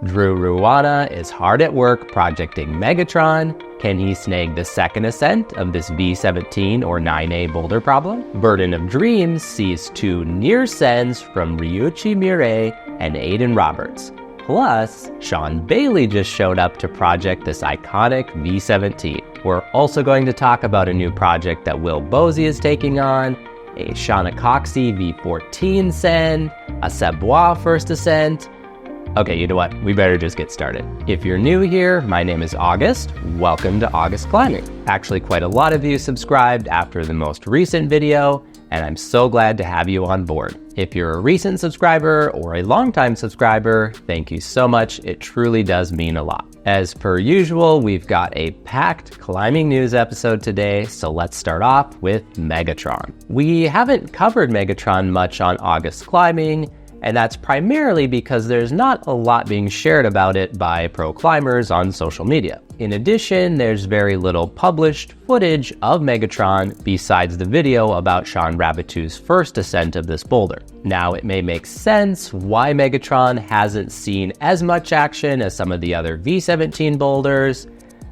Ruana is hard at work projecting Megatron. Can he snag the second ascent of this V17 or 9A boulder problem? Burden of Dreams sees 2 near sends from Ryuichi Murai and Aidan Roberts. Plus, Sean Bailey just showed up to project this iconic V17. We're also going to talk about a new project that Will Bosi is taking on, a Shauna Coxey V14 send, a Seb Bouin first ascent. Okay, you know what? We better just get started. If you're new here, my name is August. Welcome to August Climbing. Actually, quite a lot of you subscribed after the most recent video, and I'm so glad to have you on board. If you're a recent subscriber or a longtime subscriber, thank you so much. It truly does mean a lot. As per usual, we've got a packed climbing news episode today, so let's start off with Megatron. We haven't covered Megatron much on August Climbing, and that's primarily because there's not a lot being shared about it by pro climbers on social media. In addition, there's very little published footage of Megatron besides the video about Sean Rabitu's first ascent of this boulder. Now, it may make sense why Megatron hasn't seen as much action as some of the other V17 boulders.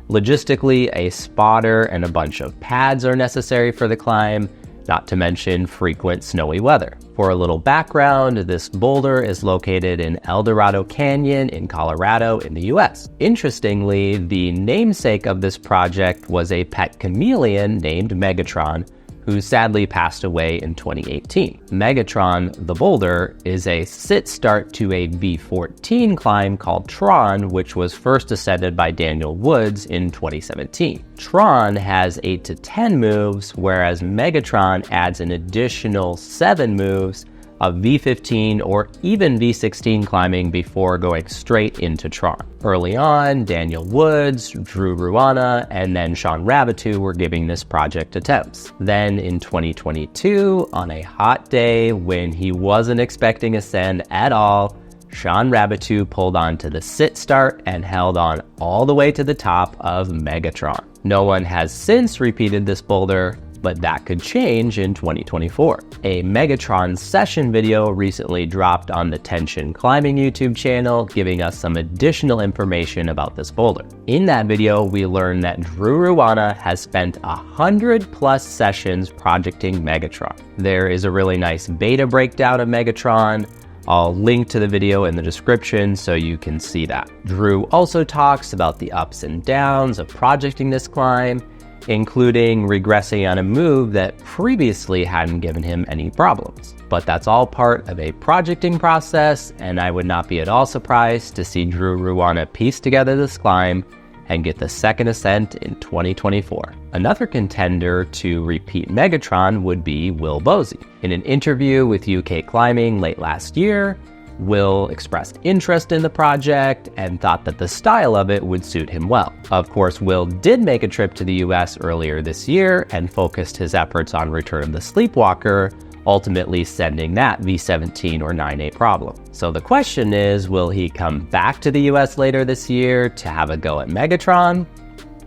Logistically, a spotter and a bunch of pads are necessary for the climb, not to mention frequent snowy weather. For a little background, this boulder is located in El Dorado Canyon in Colorado in the US. Interestingly, the namesake of this project was a pet chameleon named Megatron, who sadly passed away in 2018. Megatron, the boulder, is a sit-start to a V14 climb called Tron, which was first ascended by Daniel Woods in 2017. Tron has 8 to 10 moves, whereas Megatron adds an additional 7 moves of V15 or even V16 climbing before going straight into Tron. Early on, Daniel Woods, Ruana, and then Sean Rabitu were giving this project attempts. Then in 2022, on a hot day when he wasn't expecting a send at all, Sean Rabitu pulled onto the sit start and held on all the way to the top of Megatron. No one has since repeated this boulder, but that could change in 2024. A Megatron session video recently dropped on the Tension Climbing YouTube channel, giving us some additional information about this boulder. In that video, we learned that Ruana has spent 100+ sessions projecting Megatron. There is a really nice beta breakdown of Megatron. I'll link to the video in the description so you can see that. Drew also talks about the ups and downs of projecting this climb, including regressing on a move that previously hadn't given him any problems. But that's all part of a projecting process, and I would not be at all surprised to see Ruana piece together this climb and get the second ascent in 2024. Another contender to repeat Megatron would be Will Bosi. In an interview with UK Climbing late last year, Will expressed interest in the project and thought that the style of it would suit him well. Of course, Will did make a trip to the US earlier this year and focused his efforts on Return of the Sleepwalker, ultimately sending that V17 or 9A problem. So the question is, will he come back to the US later this year to have a go at Megatron?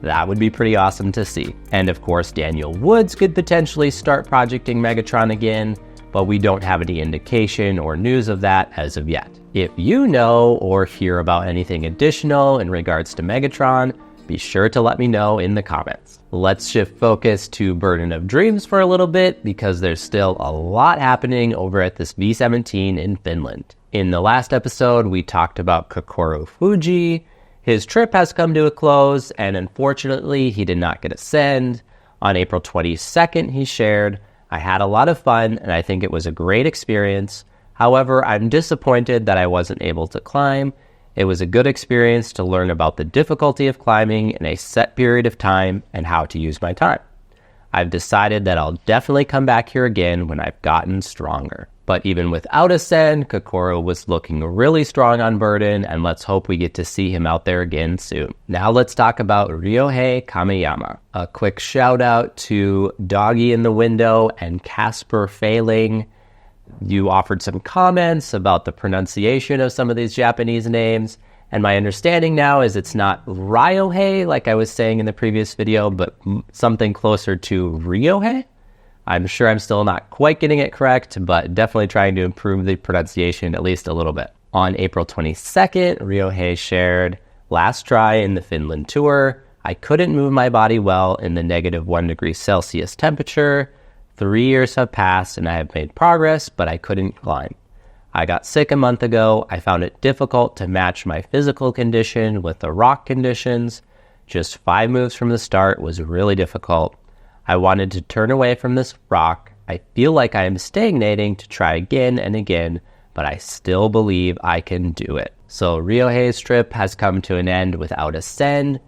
That would be pretty awesome to see. And of course, Daniel Woods could potentially start projecting Megatron again, but we don't have any indication or news of that as of yet. If you know or hear about anything additional in regards to Megatron, be sure to let me know in the comments. Let's shift focus to Burden of Dreams for a little bit, because there's still a lot happening over at this V17 in Finland. In the last episode, we talked about Kokoro Fujii. His trip has come to a close, and unfortunately, he did not get a send. On April 22nd, he shared, "I had a lot of fun, and I think it was a great experience. However, I'm disappointed that I wasn't able to climb. It was a good experience to learn about the difficulty of climbing in a set period of time and how to use my time. I've decided that I'll definitely come back here again when I've gotten stronger." But even without a send, Kokoro was looking really strong on Burden, and let's hope we get to see him out there again soon. Now let's talk about Ryohei Kameyama. A quick shout out to Doggy in the Window and Casper Failing. You offered some comments about the pronunciation of some of these Japanese names, and my understanding now is it's not Ryohei, like I was saying in the previous video, but something closer to Ryohei. I'm sure I'm still not quite getting it correct, but definitely trying to improve the pronunciation at least a little bit. On April 22nd, Ryohei shared, "Last try in the Finland tour. I couldn't move my body well in the -1°C temperature. 3 years have passed and I have made progress, but I couldn't climb. I got sick a month ago. I found it difficult to match my physical condition with the rock conditions. Just 5 moves from the start was really difficult. I wanted to turn away from this rock. I feel like I am stagnating to try again and again, but I still believe I can do it." So Ryohei's trip has come to an end without Ascent.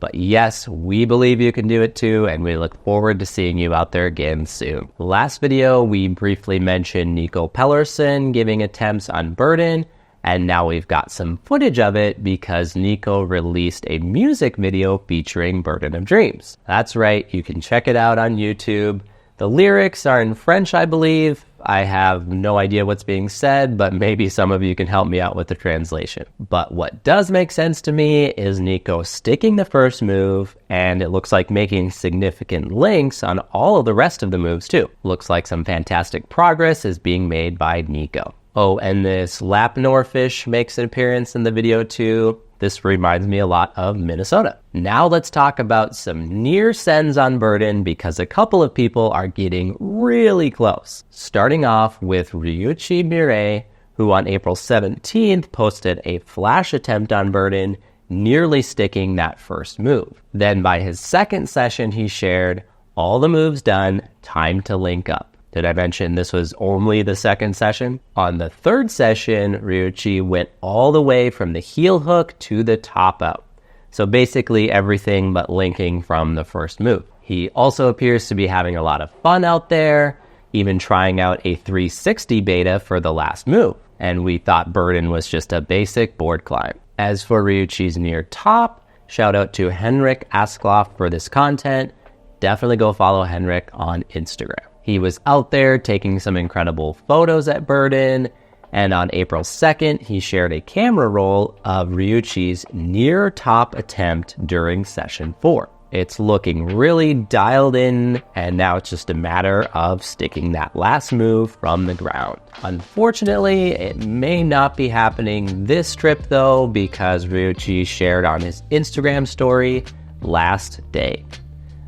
But yes, we believe you can do it too, and we look forward to seeing you out there again soon. Last video, we briefly mentioned Nico Pelorson giving attempts on Burden, and now we've got some footage of it because Nico released a music video featuring Burden of Dreams. That's right, you can check it out on YouTube. The lyrics are in French, I believe. I have no idea what's being said, but maybe some of you can help me out with the translation. But what does make sense to me is Nico sticking the first move, and it looks like making significant links on all of the rest of the moves too. Looks like some fantastic progress is being made by Nico. Oh, and this Lapnor fish makes an appearance in the video too. This reminds me a lot of Minnesota. Now let's talk about some near sends on Burden because a couple of people are getting really close. Starting off with Ryuichi Murai, who on April 17th posted a flash attempt on Burden, nearly sticking that first move. Then by his second session, he shared, "All the moves done, time to link up." Did I mention this was only the second session? On the third session, Ryuichi went all the way from the heel hook to the top out. So basically everything but linking from the first move. He also appears to be having a lot of fun out there, even trying out a 360 beta for the last move. And we thought Burden was just a basic board climb. As for Ryuichi's near top, shout out to Henrik Askloff for this content. Definitely go follow Henrik on Instagram. He was out there taking some incredible photos at Burden, and on April 2nd, he shared a camera roll of Ryuichi's near top attempt during session 4. It's looking really dialed in, and now it's just a matter of sticking that last move from the ground. Unfortunately, it may not be happening this trip though, because Ryuichi shared on his Instagram story last day.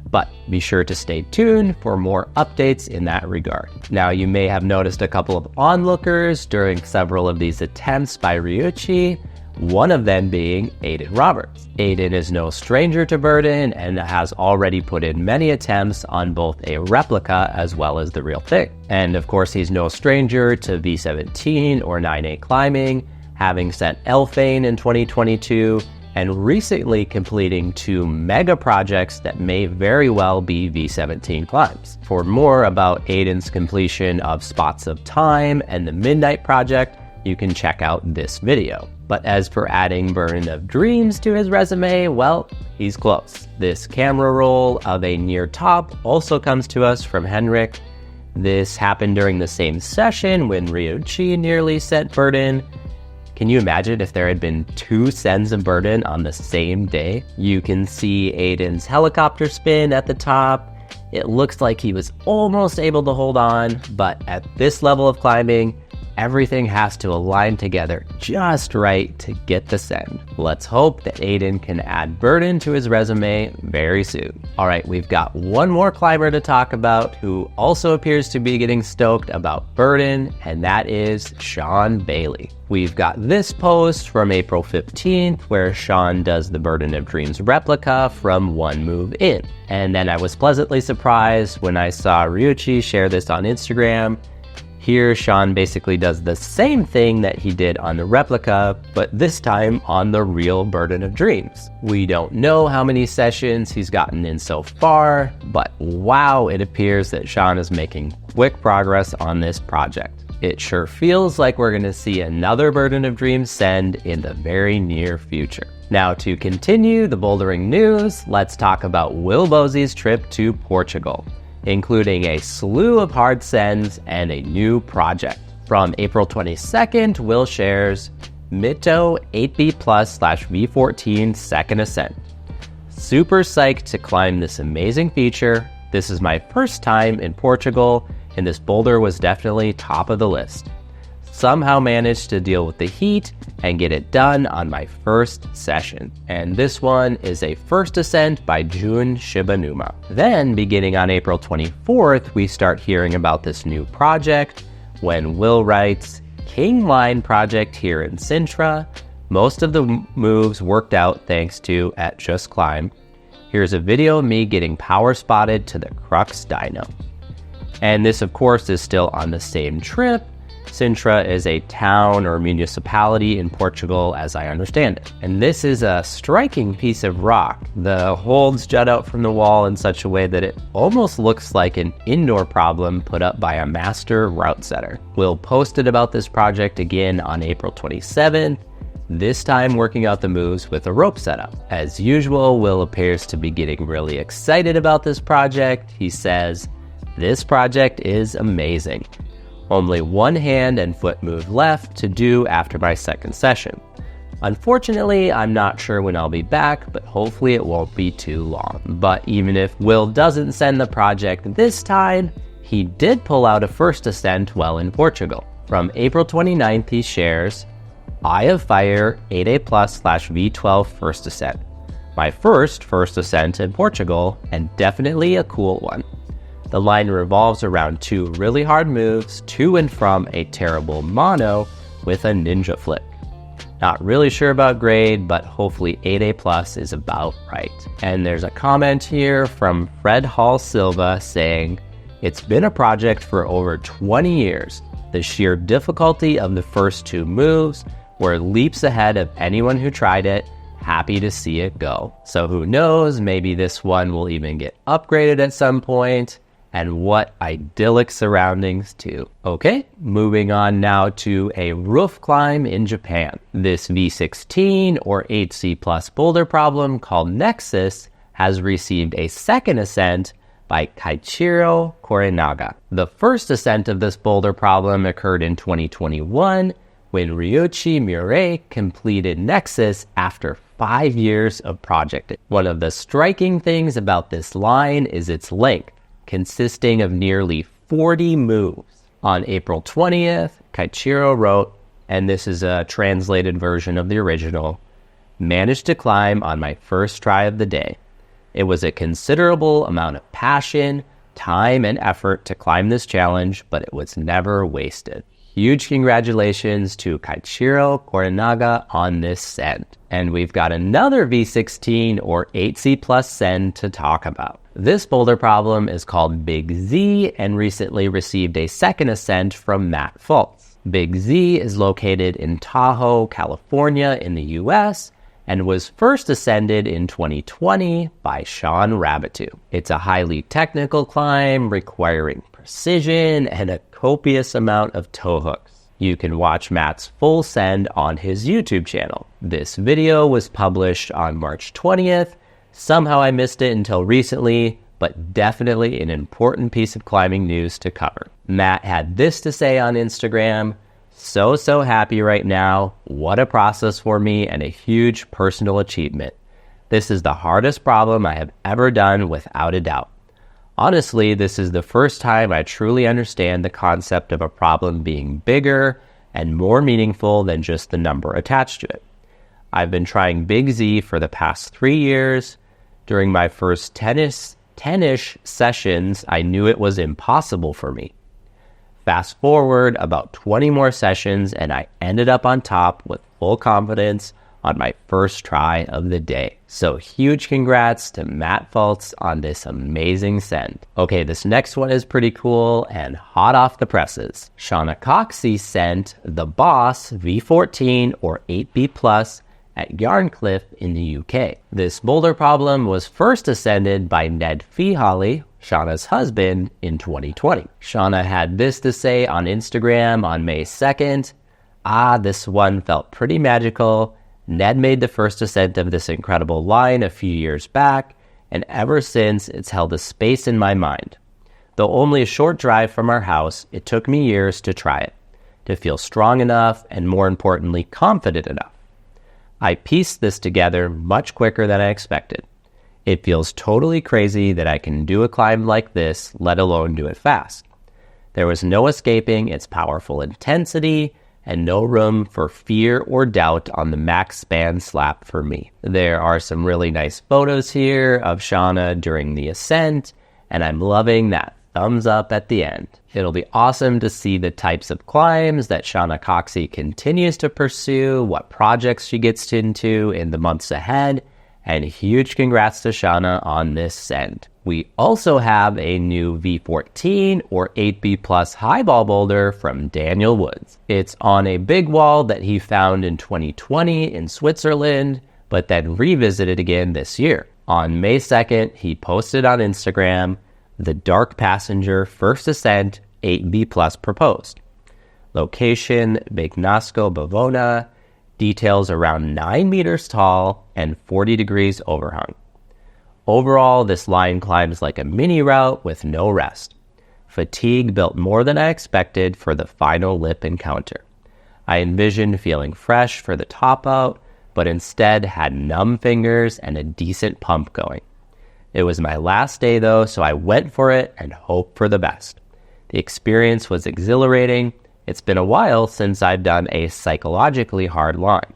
But be sure to stay tuned for more updates in that regard. Now, you may have noticed a couple of onlookers during several of these attempts by Ryuichi, one of them being Aidan Roberts. Aidan is no stranger to Burden and has already put in many attempts on both a replica as well as the real thing. And of course, he's no stranger to V17 or 9A climbing, having set Elfane in 2022, and recently completing 2 mega projects that may very well be V17 climbs. For more about Aidan's completion of Spots of Time and the Midnight project, you can check out this video. But as for adding Burden of Dreams to his resume, well, he's close. This camera roll of a near top also comes to us from Henrik. This happened during the same session when Ryuichi nearly set Burden. Can you imagine if there had been 2 sends of Burden on the same day? You can see Aidan's helicopter spin at the top. It looks like he was almost able to hold on, but at this level of climbing, everything has to align together just right to get the send. Let's hope that Aidan can add Burden to his resume very soon. All right, we've got one more climber to talk about who also appears to be getting stoked about Burden, and that is Sean Bailey. We've got this post from April 15th where Sean does the Burden of Dreams replica from 1 move in. And then I was pleasantly surprised when I saw Ryuichi share this on Instagram. Here, Sean basically does the same thing that he did on the replica, but this time on the real Burden of Dreams. We don't know how many sessions he's gotten in so far, but wow, it appears that Sean is making quick progress on this project. It sure feels like we're going to see another Burden of Dreams send in the very near future. Now, to continue the bouldering news, let's talk about Will Bosi's trip to Portugal, including a slew of hard sends and a new project. From April 22nd, Will shares Mito 8B Plus/V14 second ascent. Super psyched to climb this amazing feature. This is my first time in Portugal, and this boulder was definitely top of the list. somehow managed to deal with the heat and get it done on my first session. And this one is a first ascent by Jun Shibanuma. Then, beginning on April 24th, we start hearing about this new project when Will Wright's King Line project here in Sintra. Most of the moves worked out thanks to at Just Climb. Here's a video of me getting power spotted to the Crux Dyno. And this, of course, is still on the same trip. Sintra is a town or municipality in Portugal, as I understand it. And this is a striking piece of rock. The holds jut out from the wall in such a way that it almost looks like an indoor problem put up by a master route setter. Will posted about this project again on April 27th, this time working out the moves with a rope setup. As usual, Will appears to be getting really excited about this project. He says, "This project is amazing. Only one hand and foot move left to do after my second session. Unfortunately, I'm not sure when I'll be back, but hopefully it won't be too long." But even if Will doesn't send the project this time, he did pull out a first ascent while in Portugal. From April 29th, he shares, "Eye of Fire 8A+/V12 first ascent. My first ascent in Portugal, and definitely a cool one. The line revolves around two really hard moves to and from a terrible mono with a ninja flick. Not really sure about grade, but hopefully 8A+ is about right." And there's a comment here from Fred Hall Silva saying, "It's been a project for over 20 years. The sheer difficulty of the first two moves were leaps ahead of anyone who tried it. Happy to see it go." So who knows, maybe this one will even get upgraded at some point. And what idyllic surroundings too. Okay, moving on now to a roof climb in Japan. This V16 or 8C+ boulder problem called Nexus has received a second ascent by Keiichiro Korenaga. The first ascent of this boulder problem occurred in 2021 when Ryuichi Murai completed Nexus after 5 years of projecting. One of the striking things about this line is its length, consisting of nearly 40 moves. On April 20th, Keiichiro wrote, and this is a translated version of the original, "Managed to climb on my first try of the day. It was a considerable amount of passion, time, and effort to climb this challenge, but it was never wasted." Huge congratulations to Keiichiro Korenaga on this send. And we've got another V16 or 8C+ send to talk about. This boulder problem is called Big Z and recently received a second ascent from Matt Fultz. Big Z is located in Tahoe, California in the US and was first ascended in 2020 by Sean Rabitou. It's a highly technical climb requiring precision and a copious amount of toe hooks. You can watch Matt's full send on his YouTube channel. This video was published on March 20th. Somehow I missed it until recently, but definitely an important piece of climbing news to cover. Matt had this to say on Instagram, so happy right now. What a process for me and a huge personal achievement. This is the hardest problem I have ever done without a doubt. Honestly, this is the first time I truly understand the concept of a problem being bigger and more meaningful than just the number attached to it. I've been trying Big Z for the past 3 years. During my first 10-ish sessions, I knew it was impossible for me. Fast forward about 20 more sessions and I ended up on top with full confidence on my first try of the day. So huge congrats to Matt Fultz on this amazing send. Okay, this next one is pretty cool and hot off the presses. Shauna Coxey sent the Boss V14 or 8B+ at Yarncliffe in the UK. This boulder problem was first ascended by Ned Feeholly, Shauna's husband, in 2020. Shauna had this to say on Instagram on May 2nd. This one felt pretty magical. Ned made the first ascent of this incredible line a few years back, and ever since it's held a space in my mind. Though only a short drive from our house, it took me years to try it, to feel strong enough and more importantly, confident enough. I pieced this together much quicker than I expected. It feels totally crazy that I can do a climb like this, let alone do it fast. There was no escaping its powerful intensity, and no room for fear or doubt on the max span slab for me. There are some really nice photos here of Shauna during the ascent, and I'm loving that thumbs up at the end. It'll be awesome to see the types of climbs that Shauna Coxey continues to pursue, what projects she gets into in the months ahead, and huge congrats to Shauna on this ascent. We also have a new V14 or 8B plus highball boulder from Daniel Woods. It's on a big wall that he found in 2020 in Switzerland, but then revisited again this year. On May 2nd, he posted on Instagram, "The Dark Passenger First Ascent 8B plus proposed. Location, Bagnasco, Bavona, details around 9 meters tall and 40 degrees overhung. Overall, this line climbs like a mini route with no rest. Fatigue built more than I expected for the final lip encounter. I envisioned feeling fresh for the top out, but instead had numb fingers and a decent pump going. It was my last day though, so I went for it and hoped for the best. The experience was exhilarating. It's been a while since I've done a psychologically hard line.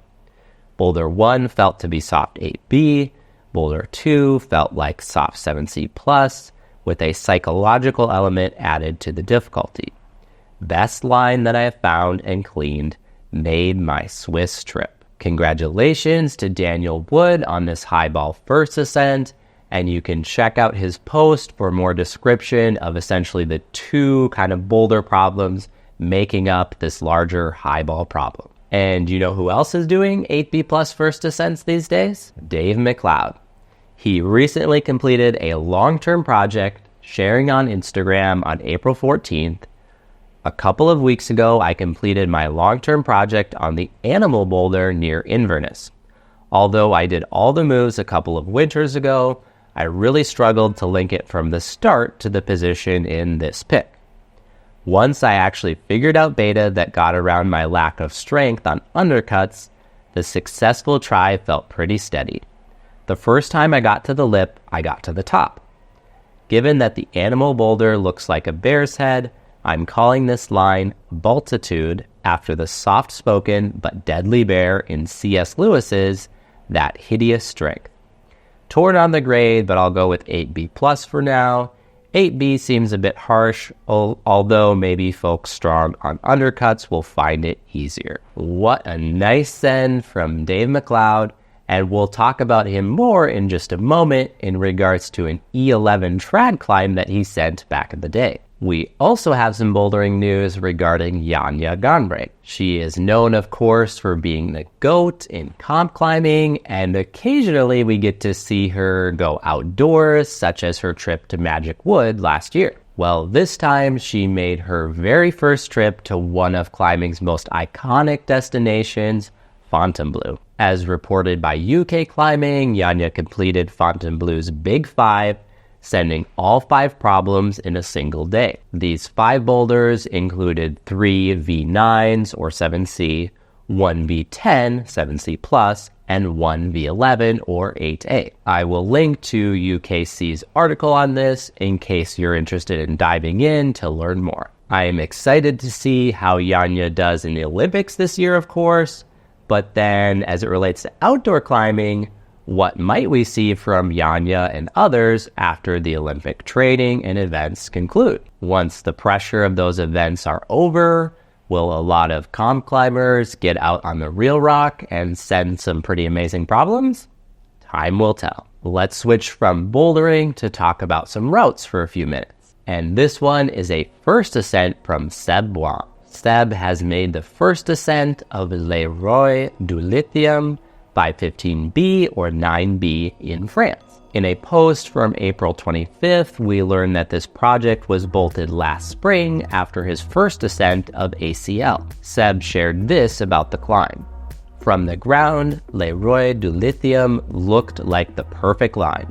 Boulder 1 felt to be soft 8B, Boulder 2 felt like soft 7C+, with a psychological element added to the difficulty. Best line that I have found and cleaned, made my Swiss trip. Congratulations to Daniel Wood on this highball first ascent, and you can check out his post for more description of essentially the two kind of boulder problems making up this larger highball problem. And you know who else is doing 8B plus first ascents these days? Dave MacLeod. He recently completed a long-term project, sharing on Instagram on April 14th. A couple of weeks ago, I completed my long-term project on the Animal Boulder near Inverness. Although I did all the moves a couple of winters ago, I really struggled to link it from the start to the position in this pic. Once I actually figured out beta that got around my lack of strength on undercuts, the successful try felt pretty steady. The first time I got to the lip, I got to the top. Given that the Animal Boulder looks like a bear's head, I'm calling this line Bultitude after the soft-spoken but deadly bear in C.S. Lewis's That Hideous Strength. Torn on the grade, but I'll go with 8B plus for now. 8B seems a bit harsh, although maybe folks strong on undercuts will find it easier. What a nice send from Dave MacLeod, and we'll talk about him more in just a moment in regards to an E11 trad climb that he sent back in the day. We also have some bouldering news regarding Janja Garnbret. She is known, of course, for being the GOAT in comp climbing, and occasionally we get to see her go outdoors, such as her trip to Magic Wood last year. Well, this time she made her very first trip to one of climbing's most iconic destinations, Fontainebleau. As reported by UK Climbing, Janja completed Fontainebleau's Big Five, sending all 5 problems in a single day. These 5 boulders included 3 V9s or 7C, 1 V10, 7C+, and 1 V11 or 8A. I will link to UKC's article on this in case you're interested in diving in to learn more. I am excited to see how Janja does in the Olympics this year, of course, but then as it relates to outdoor climbing, what might we see from Janja and others after the Olympic training and events conclude? Once the pressure of those events are over, will a lot of comp climbers get out on the real rock and send some pretty amazing problems? Time will tell. Let's switch from bouldering to talk about some routes for a few minutes. And this one is a first ascent from Seb Bouin. Seb has made the first ascent of Le Roi du Lithium V15B or 9B in France. In a post from April 25th, we learned that this project was bolted last spring after his first ascent of ACL. Seb shared this about the climb. From the ground, Le Roi du Lithium looked like the perfect line.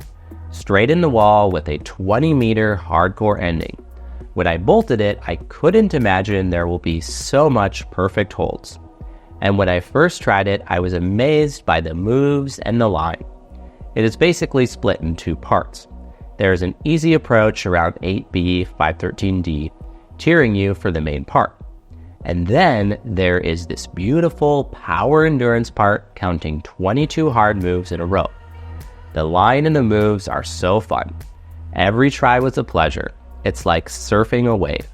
Straight in the wall with a 20-meter hardcore ending. When I bolted it, I couldn't imagine there will be so much perfect holds. And when I first tried it, I was amazed by the moves and the line. It is basically split in 2 parts. There is an easy approach around 8B, 513D, cheering you for the main part. And then there is this beautiful power endurance part counting 22 hard moves in a row. The line and the moves are so fun. Every try was a pleasure. It's like surfing a wave.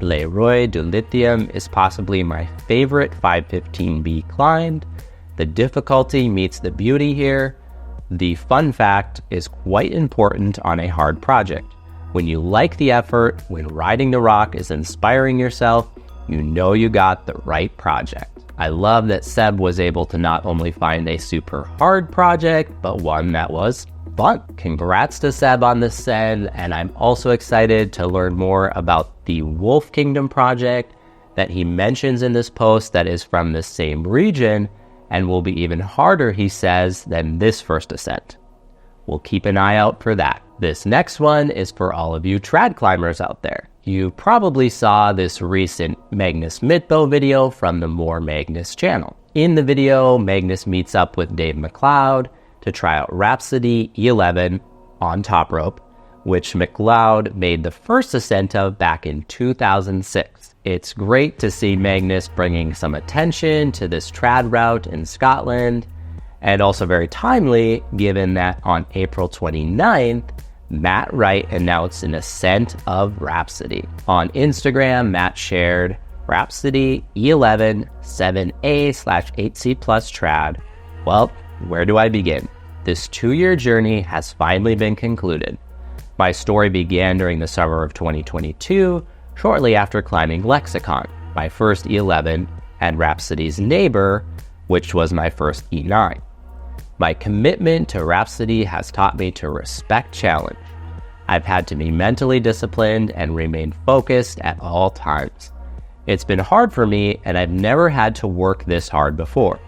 Le Roi du Lithium is possibly my favorite 515B climbed. The difficulty meets the beauty here. The fun fact is quite important on a hard project. When you like the effort, when riding the rock is inspiring yourself, you know you got the right project. I love that Seb was able to not only find a super hard project, but one that was fun. Congrats to Seb on this send, and I'm also excited to learn more about the Wolf Kingdom project that he mentions in this post that is from the same region and will be even harder, he says, than this first ascent. We'll keep an eye out for that. This next one is for all of you trad climbers out there. You probably saw this recent Magnus Mythbo video from the More Magnus channel. In the video, Magnus meets up with Dave MacLeod to try out Rhapsody E11 on top rope, which MacLeod made the first ascent of back in 2006. It's great to see Magnus bringing some attention to this trad route in Scotland, and also very timely given that on April 29th, Matt Wright announced an ascent of Rhapsody. On Instagram, Matt shared Rhapsody E11 7A/8C plus trad. Well, where do I begin? This 2-year journey has finally been concluded. My story began during the summer of 2022, shortly after climbing Lexicon, my first E11, and Rhapsody's neighbor, which was my first E9. My commitment to Rhapsody has taught me to respect challenge. I've had to be mentally disciplined and remain focused at all times. It's been hard for me, and I've never had to work this hard before.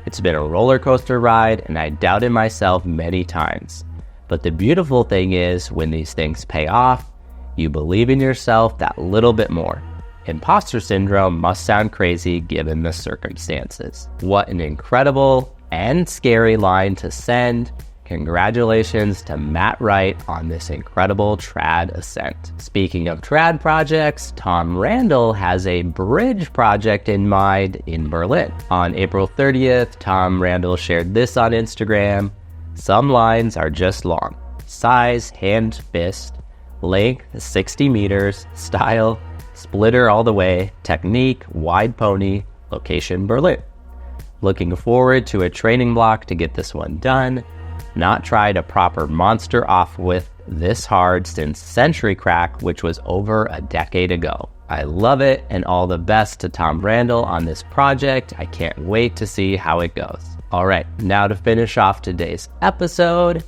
It's been a roller coaster ride, and I doubted myself many times. But the beautiful thing is, when these things pay off, you believe in yourself that little bit more. Imposter syndrome must sound crazy given the circumstances. What an incredible and scary line to send. Congratulations to Matt Wright on this incredible trad ascent. Speaking of trad projects, Tom Randall has a bridge project in mind in Berlin. On April 30th, Tom Randall shared this on Instagram. Some lines are just long. Size, hand, fist. Length, 60 meters. Style, splitter all the way. Technique, wide pony. Location, Berlin. Looking forward to a training block to get this one done. Not tried a proper monster off with this hard since Century Crack, which was over a decade ago. I love it, and all the best to Tom Randall on this project. I can't wait to see how it goes. All right, now to finish off today's episode.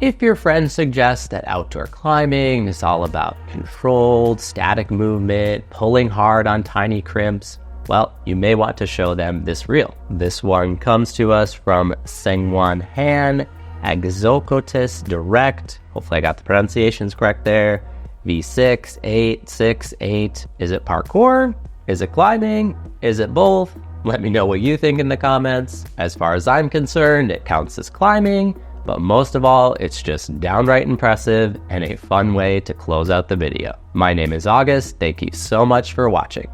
If your friends suggest that outdoor climbing is all about controlled, static movement, pulling hard on tiny crimps, well, you may want to show them this reel. This one comes to us from Sengwon Han, Exocotus Direct. Hopefully I got the pronunciations correct there. V6868. Is it parkour? Is it climbing? Is it both? Let me know what you think in the comments. As far as I'm concerned, it counts as climbing, but most of all, it's just downright impressive and a fun way to close out the video. My name is August. Thank you so much for watching.